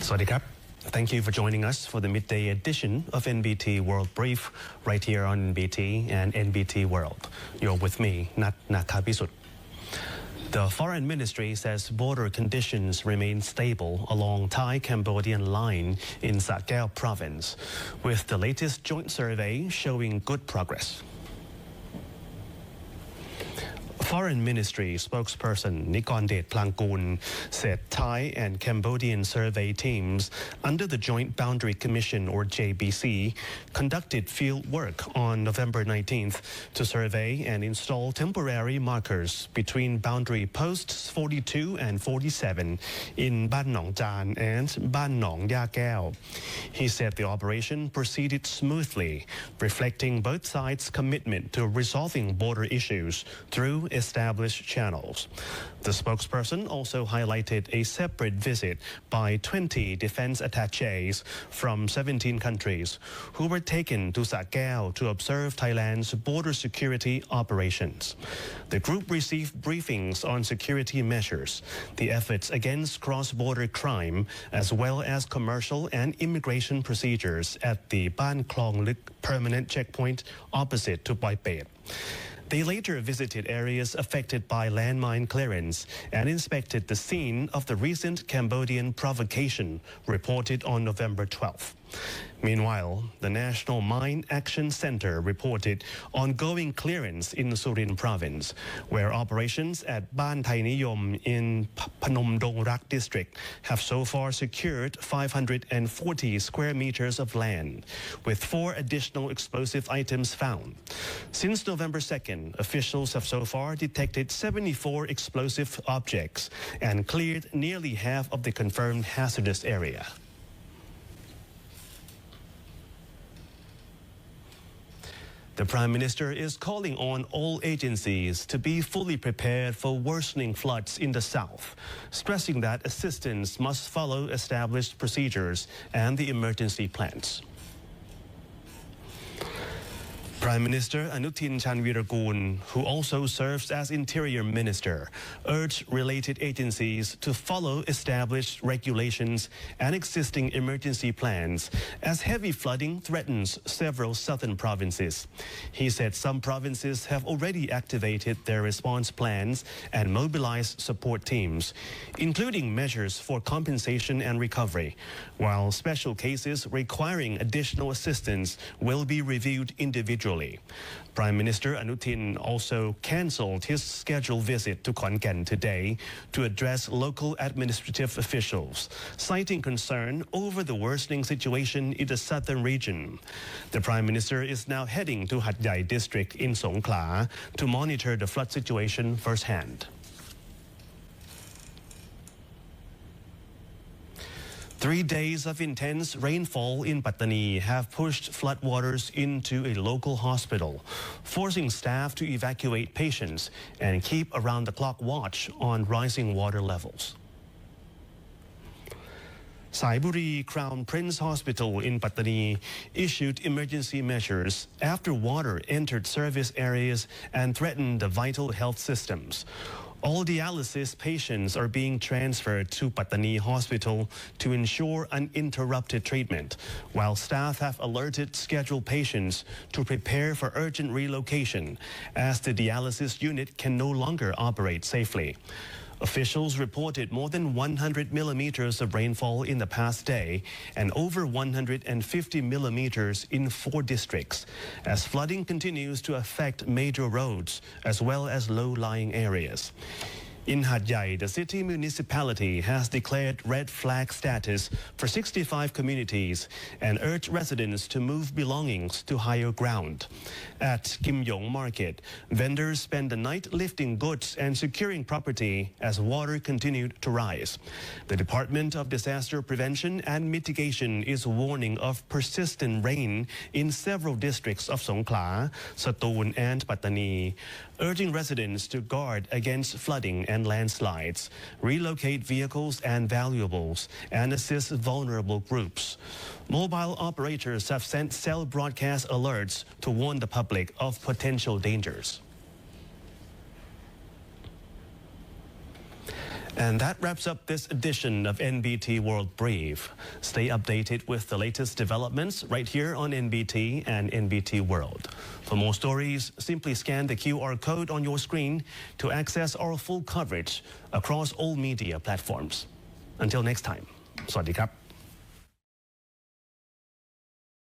Sawasdee krab. Thank you for joining us for the midday edition of NBT World Brief right here on NBT and NBT World. You're with me, Nat Nakapisut. The Foreign Ministry says border conditions remain stable along Thai-Cambodian line in Sa Kaeo province, with the latest joint survey showing good progress. Foreign Ministry spokesperson Nikondet Plangkul said Thai and Cambodian survey teams under the Joint Boundary Commission or JBC conducted field work on November 19th to survey and install temporary markers between boundary posts 42 and 47 in Ban Nong Jan and Ban Nong Ya Kaeo. He said the operation proceeded smoothly, reflecting both sides' commitment to resolving border issues through established channels. The spokesperson also highlighted a separate visit by 20 defense attaches from 17 countries who were taken to Sa Kaeo to observe Thailand's border security operations. The group received briefings on security measures, the efforts against cross-border crime, as well as commercial and immigration procedures at the Ban Klong Lik permanent checkpoint opposite to Poi Pet. They later visited areas affected by landmine clearance and inspected the scene of the recent Cambodian provocation reported on November 12th. Meanwhile, the National Mine Action Center reported ongoing clearance in Surin province, where operations at Ban Thai Niyom in Phnom Dong Rak district have so far secured 540 square meters of land, with 4 additional explosive items found. Since November 2nd, officials have so far detected 74 explosive objects and cleared nearly half of the confirmed hazardous area. The Prime Minister is calling on all agencies to be fully prepared for worsening floods in the south, stressing that assistance must follow established procedures and the emergency plans. Prime Minister Anutin Chanvirakul, who also serves as Interior Minister, urged related agencies to follow established regulations and existing emergency plans as heavy flooding threatens several southern provinces. He said some provinces have already activated their response plans and mobilized support teams, including measures for compensation and recovery, while special cases requiring additional assistance will be reviewed individually. Prime Minister Anutin also cancelled his scheduled visit to Khon Kaen today to address local administrative officials, citing concern over the worsening situation in the southern region. The Prime Minister is now heading to Hat Yai district in Songkhla to monitor the flood situation firsthand. 3 days of intense rainfall in Pattani have pushed floodwaters into a local hospital, forcing staff to evacuate patients and keep around-the-clock watch on rising water levels. Saiburi Crown Prince Hospital in Pattani issued emergency measures after water entered service areas and threatened the vital health systems. All dialysis patients are being transferred to Pattani Hospital to ensure uninterrupted treatment, while staff have alerted scheduled patients to prepare for urgent relocation as the dialysis unit can no longer operate safely. Officials reported more than 100 millimeters of rainfall in the past day and over 150 millimeters in 4 districts, as flooding continues to affect major roads as well as low-lying areas. In Hat Yai, the city municipality has declared red flag status for 65 communities and urged residents to move belongings to higher ground. At Kim Yong Market, vendors spent the night lifting goods and securing property as water continued to rise. The Department of Disaster Prevention and Mitigation is warning of persistent rain in several districts of Songkhla, Satun and Pattani, urging residents to guard against flooding and landslides, relocate vehicles and valuables, and assist vulnerable groups. Mobile operators have sent cell broadcast alerts to warn the public of potential dangers. And that wraps up this edition of NBT World Brief. Stay updated with the latest developments right here on NBT and NBT World. For more stories, simply scan the QR code on your screen to access our full coverage across all media platforms. Until next time, สวัสดีครับ